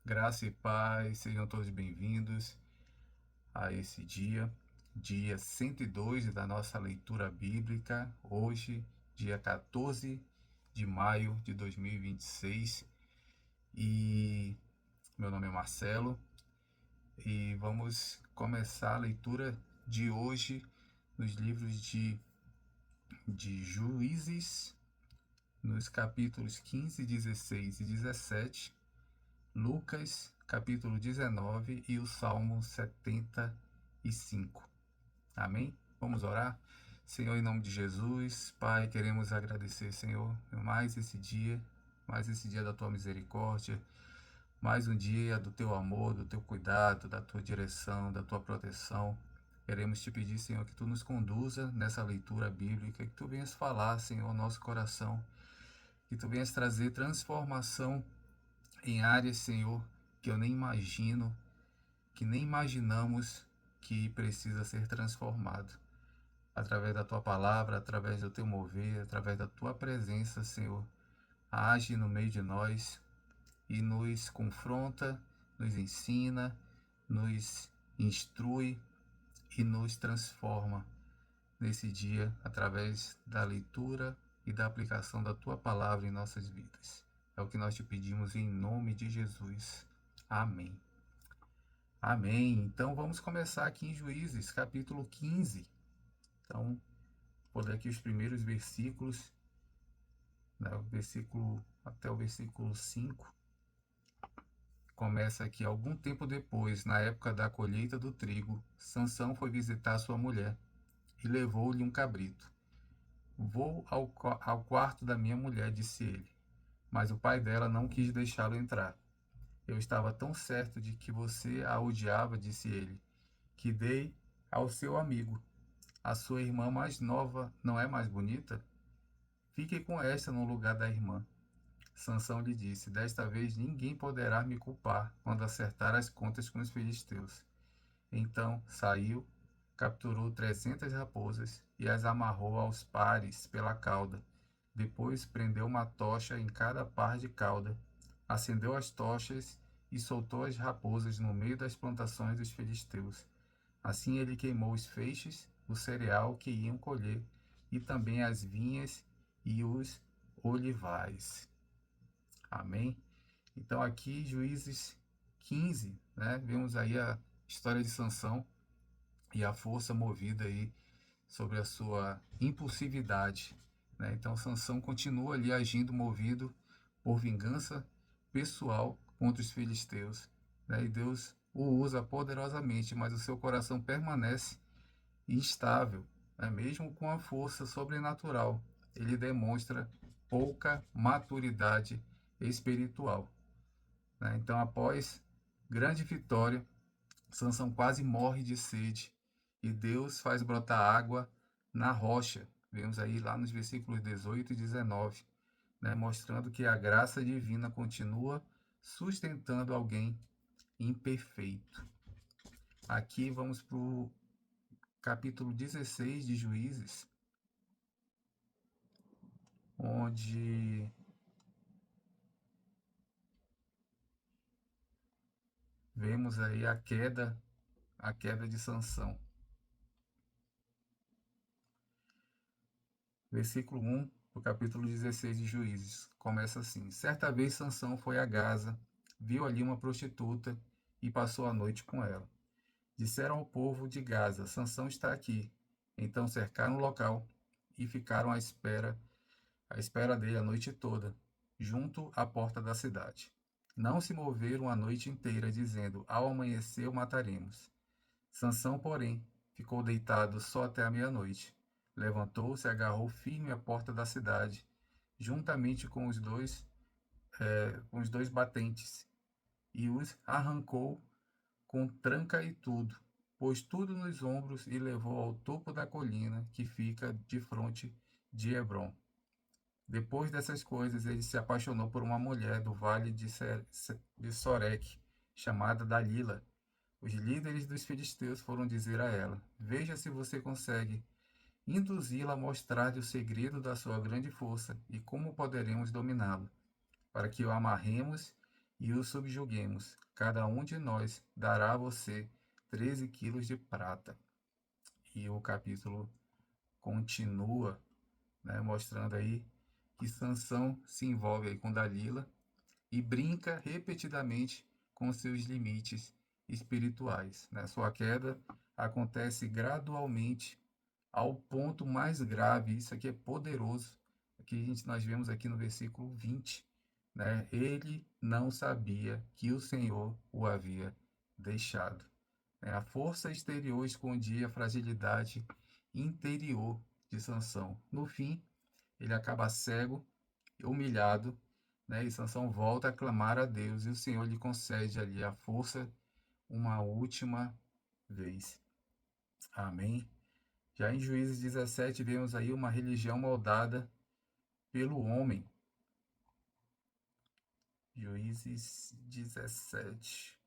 Graça e paz, sejam todos bem-vindos a esse dia 102 da nossa leitura bíblica, hoje, dia 14 de maio de 2026. E meu nome é Marcelo e vamos começar a leitura de hoje nos livros de Juízes, nos capítulos 15, 16 e 17. Lucas, capítulo 19 e o Salmo 75. Amém? Vamos orar? Senhor, em nome de Jesus, Pai, queremos agradecer, Senhor, mais esse dia da Tua misericórdia, mais um dia do Teu amor, do Teu cuidado, da Tua direção, da Tua proteção. Queremos Te pedir, Senhor, que Tu nos conduza nessa leitura bíblica, que Tu venhas falar, Senhor, ao nosso coração, que Tu venhas trazer transformação em áreas, Senhor, que eu nem imagino, que nem imaginamos que precisa ser transformado. Através da Tua palavra, através do Teu mover, através da Tua presença, Senhor, age no meio de nós e nos confronta, nos ensina, nos instrui e nos transforma nesse dia através da leitura e da aplicação da Tua palavra em nossas vidas. É o que nós te pedimos em nome de Jesus. Amém. Amém. Então vamos começar aqui em Juízes, capítulo 15. Então, vou ler aqui os primeiros versículos, né, até o versículo 5. Começa aqui: algum tempo depois, na época da colheita do trigo, Sansão foi visitar sua mulher e levou-lhe um cabrito. Vou ao quarto da minha mulher, disse ele. Mas o pai dela não quis deixá-lo entrar. Eu estava tão certo de que você a odiava, disse ele, que dei ao seu amigo. A sua irmã mais nova não é mais bonita? Fique com esta no lugar da irmã. Sansão lhe disse: desta vez ninguém poderá me culpar quando acertar as contas com os filisteus. Então saiu, capturou 300 raposas e as amarrou aos pares pela cauda. Depois prendeu uma tocha em cada par de cauda, acendeu as tochas e soltou as raposas no meio das plantações dos filisteus. Assim ele queimou os feixes, o cereal que iam colher, e também as vinhas e os olivais. Amém? Então aqui, Juízes 15, né? Vemos aí a história de Sansão e a força movida aí sobre a sua impulsividade, né? Então Sansão continua ali agindo movido por vingança pessoal contra os filisteus, né? E Deus o usa poderosamente, mas o seu coração permanece instável, né? Mesmo com a força sobrenatural, ele demonstra pouca maturidade espiritual, né? Então, após grande vitória, Sansão quase morre de sede e Deus faz brotar água na rocha. Vemos aí lá nos versículos 18 e 19, né? Mostrando que a graça divina continua sustentando alguém imperfeito. Aqui vamos para o capítulo 16 de Juízes, onde vemos aí a queda de Sansão. Versículo 1 do capítulo 16 de Juízes. Começa assim: certa vez Sansão foi a Gaza, viu ali uma prostituta e passou a noite com ela. Disseram ao povo de Gaza: Sansão está aqui. Então cercaram o local e ficaram à espera dele a noite toda, junto à porta da cidade. Não se moveram a noite inteira, dizendo: ao amanhecer o mataremos. Sansão, porém, ficou deitado só até a meia-noite. Levantou-se e agarrou firme a porta da cidade, juntamente com os dois batentes, e os arrancou com tranca e tudo, pôs tudo nos ombros e levou ao topo da colina que fica de frente de Hebrom. Depois dessas coisas, ele se apaixonou por uma mulher do vale de Sorek, chamada Dalila. Os líderes dos filisteus foram dizer a ela: veja se você consegue induzi-la a mostrar-lhe o segredo da sua grande força e como poderemos dominá-lo, para que o amarremos e o subjuguemos. Cada um de nós dará a você 13 quilos de prata. E o capítulo continua, né, mostrando aí que Sansão se envolve aí com Dalila e brinca repetidamente com seus limites espirituais, né? Sua queda acontece gradualmente ao ponto mais grave. Isso aqui é poderoso, que nós vemos aqui no versículo 20, né? Ele não sabia que o Senhor o havia deixado. A força exterior escondia a fragilidade interior de Sansão. No fim, ele acaba cego, humilhado, né? E Sansão volta a clamar a Deus e o Senhor lhe concede ali a força uma última vez. Amém. Já em Juízes 17, vemos aí uma religião moldada pelo homem. Juízes 17.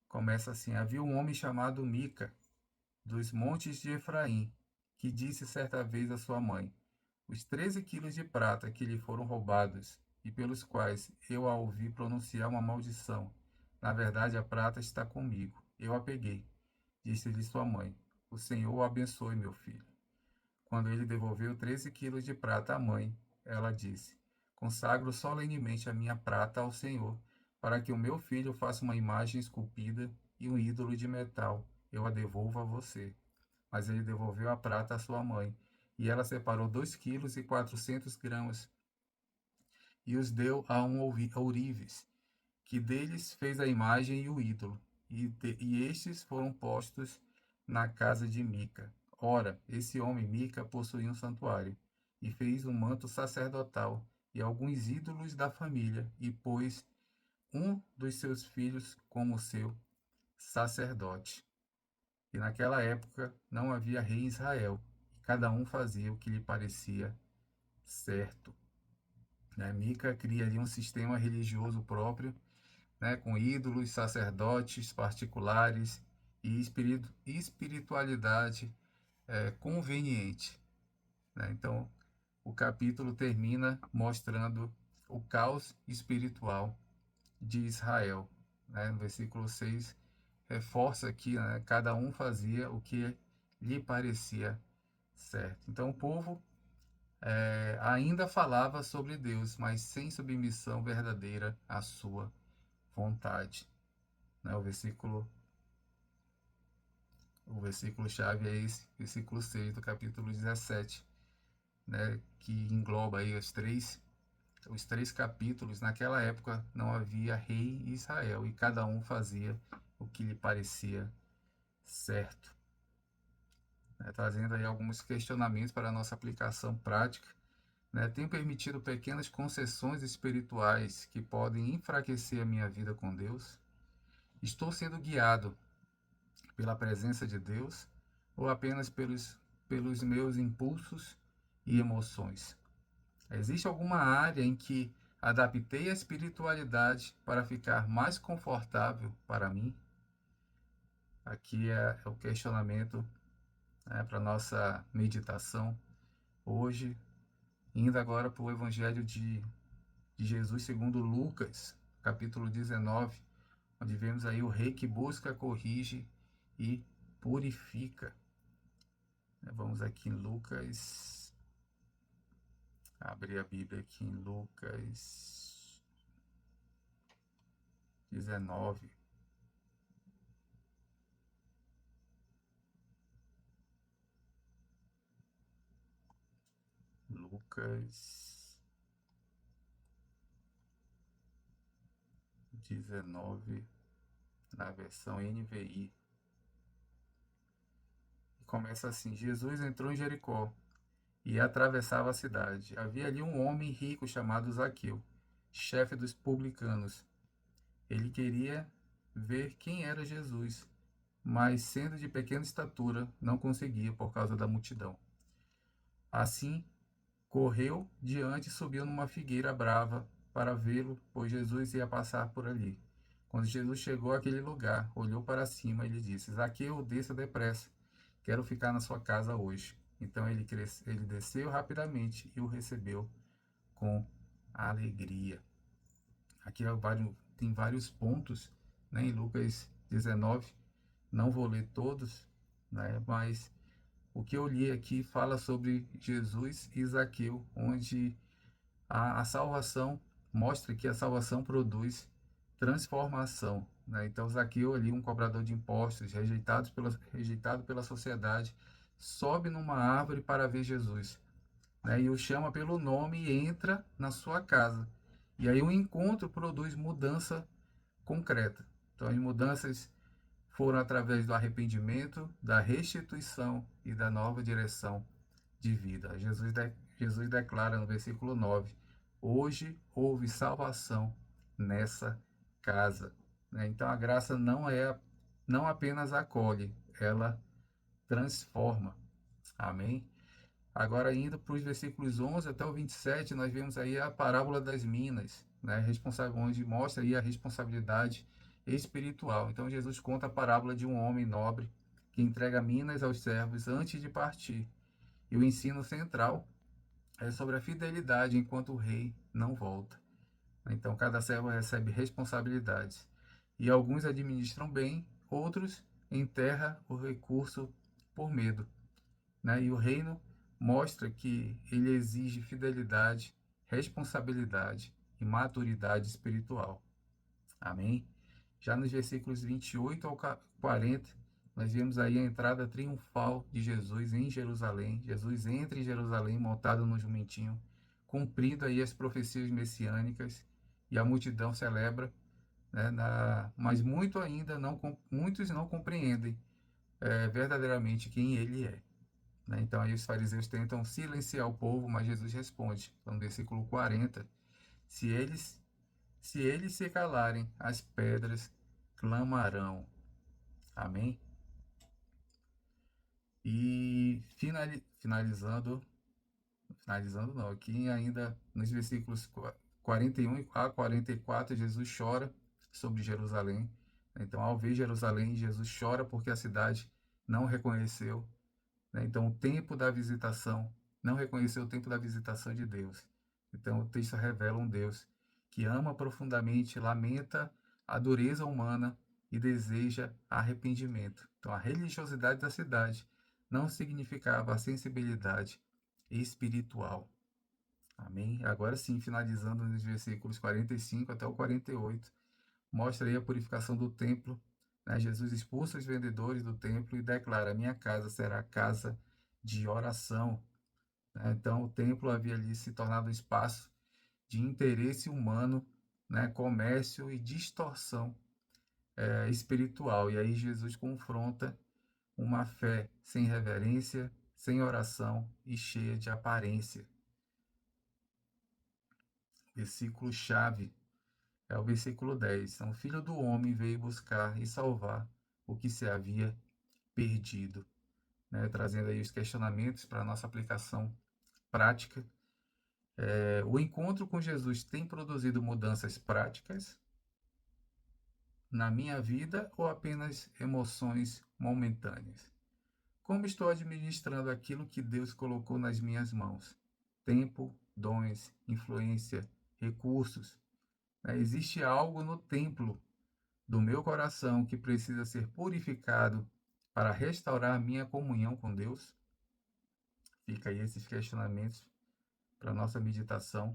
Começa assim: havia um homem chamado Mica, dos montes de Efraim, que disse certa vez à sua mãe: os 13 quilos de prata que lhe foram roubados, e pelos quais eu a ouvi pronunciar uma maldição. Na verdade, a prata está comigo. Eu a peguei. Disse-lhe sua mãe: o Senhor o abençoe, meu filho. Quando ele devolveu 13 quilos de prata à mãe, ela disse: consagro solenemente a minha prata ao Senhor, para que o meu filho faça uma imagem esculpida e um ídolo de metal. Eu a devolvo a você. Mas ele devolveu a prata à sua mãe, e ela separou 2 quilos e 400 gramas e os deu a um ourives, que deles fez a imagem e o ídolo, e estes foram postos na casa de Mica. Ora, esse homem Mica possuía um santuário, e fez um manto sacerdotal e alguns ídolos da família, e pôs um dos seus filhos como seu sacerdote. E naquela época não havia rei em Israel, e cada um fazia o que lhe parecia certo. Mica cria ali um sistema religioso próprio, né, com ídolos, sacerdotes particulares e espiritualidade conveniente. Né? Então, o capítulo termina mostrando o caos espiritual de Israel. Né? No versículo 6, reforça aqui, né, cada um fazia o que lhe parecia certo. Então, o povo ainda falava sobre Deus, mas sem submissão verdadeira à sua vontade. Né? O versículo chave é esse, versículo 6 do capítulo 17, né? Que engloba aí os três capítulos. Naquela época não havia rei em Israel e cada um fazia o que lhe parecia certo. Trazendo aí alguns questionamentos para a nossa aplicação prática. Tenho permitido pequenas concessões espirituais que podem enfraquecer a minha vida com Deus? Estou sendo guiado pela presença de Deus ou apenas pelos meus impulsos e emoções? Existe alguma área em que adaptei a espiritualidade para ficar mais confortável para mim? Aqui é o questionamento, né, para a nossa meditação hoje, indo agora para o Evangelho de Jesus segundo Lucas, capítulo 19, onde vemos aí o rei que busca, corrige e purifica. Vamos aqui em Lucas, abrir a Bíblia aqui em Lucas 19. Lucas 19, na versão NVI. Começa assim: Jesus entrou em Jericó e atravessava a cidade. Havia ali um homem rico chamado Zaqueu, chefe dos publicanos. Ele queria ver quem era Jesus, mas sendo de pequena estatura, não conseguia por causa da multidão. Assim, correu diante e subiu numa figueira brava para vê-lo, pois Jesus ia passar por ali. Quando Jesus chegou àquele lugar, olhou para cima e lhe disse: Zaqueu, desça depressa, quero ficar na sua casa hoje. Então ele desceu rapidamente e o recebeu com alegria. Aqui tem vários pontos, né, em Lucas 19, não vou ler todos, né, mas o que eu li aqui fala sobre Jesus e Zaqueu, onde a salvação mostra que a salvação produz transformação, né? Então Zaqueu ali, um cobrador de impostos, rejeitado pela sociedade, sobe numa árvore para ver Jesus, né? E o chama pelo nome e entra na sua casa. E aí o encontro produz mudança concreta. Então as mudanças foram através do arrependimento, da restituição e da nova direção de vida. Jesus declara no versículo 9: hoje houve salvação nessa casa. Né? Então a graça não apenas acolhe, ela transforma. Amém? Agora, indo para os versículos 11 até o 27, nós vemos aí a parábola das minas, né? Onde mostra aí a responsabilidade espiritual. Então, Jesus conta a parábola de um homem nobre que entrega minas aos servos antes de partir. E o ensino central é sobre a fidelidade enquanto o rei não volta. Então, cada servo recebe responsabilidades. E alguns administram bem, outros enterram o recurso por medo, né? E o reino mostra que ele exige fidelidade, responsabilidade e maturidade espiritual. Amém? Já nos versículos 28 ao 40, nós vemos aí a entrada triunfal de Jesus em Jerusalém. Jesus entra em Jerusalém montado no jumentinho, cumprindo aí as profecias messiânicas, e a multidão celebra, né, mas muitos não compreendem verdadeiramente quem ele é. Né? Então aí os fariseus tentam silenciar o povo, mas Jesus responde, no versículo 40, se eles se calarem, as pedras clamarão. Amém? E finalizando não, aqui ainda nos versículos 41 a 44, Jesus chora sobre Jerusalém. Então, ao ver Jerusalém, Jesus chora porque a cidade não reconheceu, né? Então, o tempo da visitação, não reconheceu o tempo da visitação de Deus. Então, o texto revela um Deus que ama profundamente, lamenta a dureza humana e deseja arrependimento. Então, a religiosidade da cidade não significava a sensibilidade espiritual. Amém? Agora sim, finalizando nos versículos 45 até o 48, mostra aí a purificação do templo, né? Jesus expulsa os vendedores do templo e declara: minha casa será casa de oração. Né? Então, o templo havia ali se tornado um espaço de interesse humano, né? Comércio e distorção espiritual. E aí Jesus confronta uma fé sem reverência, sem oração e cheia de aparência. Versículo chave é o versículo 10. Então, o Filho do Homem veio buscar e salvar o que se havia perdido, né? Trazendo aí os questionamentos para a nossa aplicação prática. O encontro com Jesus tem produzido mudanças práticas na minha vida ou apenas emoções momentâneas? Como estou administrando aquilo que Deus colocou nas minhas mãos? Tempo, dons, influência, recursos. Existe algo no templo do meu coração que precisa ser purificado para restaurar a minha comunhão com Deus? Fica aí esses questionamentos para a nossa meditação.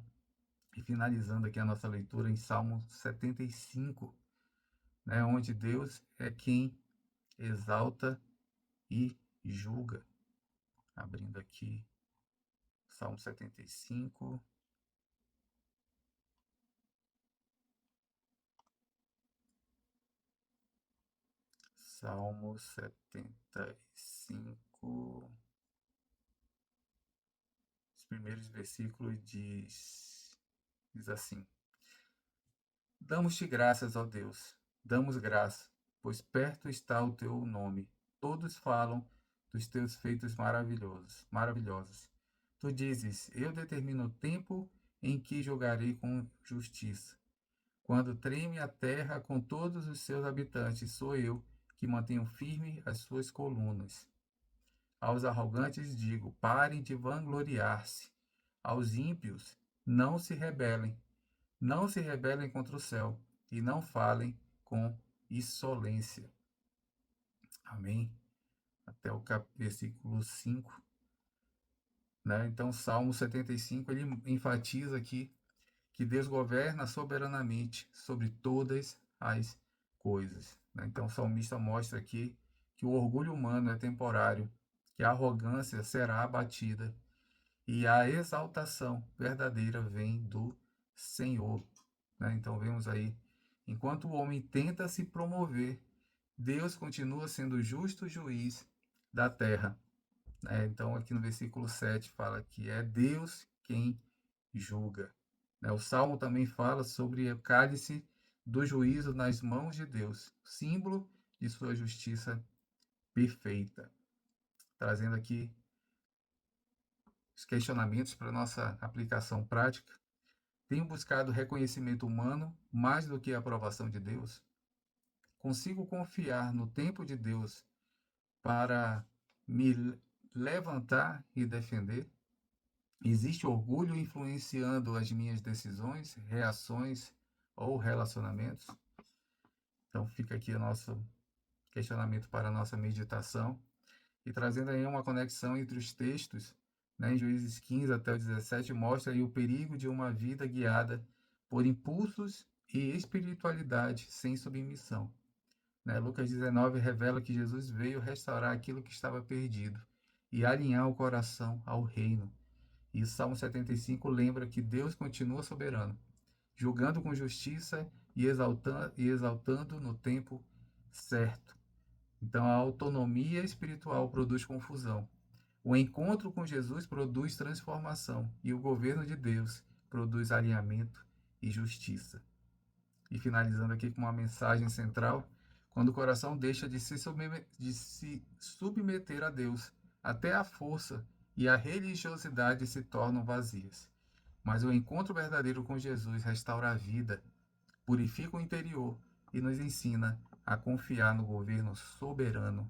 E finalizando aqui a nossa leitura em Salmo 75, né, onde Deus é quem exalta e julga. Abrindo aqui Salmo 75. Salmo 75. Os primeiros versículos diz assim: Damos-te graças, ó Deus, damos graça, pois perto está o teu nome. Todos falam dos teus feitos maravilhosos. Tu dizes: eu determino o tempo em que julgarei com justiça. Quando treme a terra com todos os seus habitantes, sou eu que mantenho firme as suas colunas. Aos arrogantes digo: parem de vangloriar-se. Aos ímpios, não se rebelem. Não se rebelem contra o céu e não falem com insolência. Amém? Até o versículo 5. Né? Então, Salmo 75, ele enfatiza aqui que Deus governa soberanamente sobre todas as coisas. Né? Então, o salmista mostra aqui que o orgulho humano é temporário, que a arrogância será abatida e a exaltação verdadeira vem do Senhor. Né? Então, vemos aí, enquanto o homem tenta se promover, Deus continua sendo o justo juiz da terra. Então, aqui no versículo 7 fala que é Deus quem julga. O Salmo também fala sobre o cálice do juízo nas mãos de Deus, símbolo de sua justiça perfeita. Trazendo aqui os questionamentos para nossa aplicação prática. Tenho buscado reconhecimento humano mais do que a aprovação de Deus? Consigo confiar no tempo de Deus para me levantar e defender? Existe orgulho influenciando as minhas decisões, reações ou relacionamentos? Então fica aqui o nosso questionamento para a nossa meditação e trazendo aí uma conexão entre os textos, né, em Juízes 15 até o 17, mostra aí o perigo de uma vida guiada por impulsos e espiritualidade sem submissão. Lucas 19 revela que Jesus veio restaurar aquilo que estava perdido e alinhar o coração ao reino. E Salmo 75 lembra que Deus continua soberano, julgando com justiça e exaltando no tempo certo. Então, a autonomia espiritual produz confusão. O encontro com Jesus produz transformação. E o governo de Deus produz alinhamento e justiça. E finalizando aqui com uma mensagem central: quando o coração deixa de se submeter a Deus, até a força e a religiosidade se tornam vazias. Mas o encontro verdadeiro com Jesus restaura a vida, purifica o interior e nos ensina a confiar no governo soberano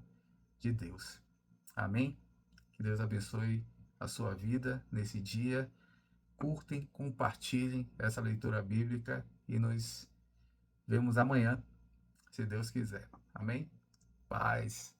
de Deus. Amém? Que Deus abençoe a sua vida nesse dia. Curtem, compartilhem essa leitura bíblica e nos vemos amanhã, se Deus quiser. Amém? Paz.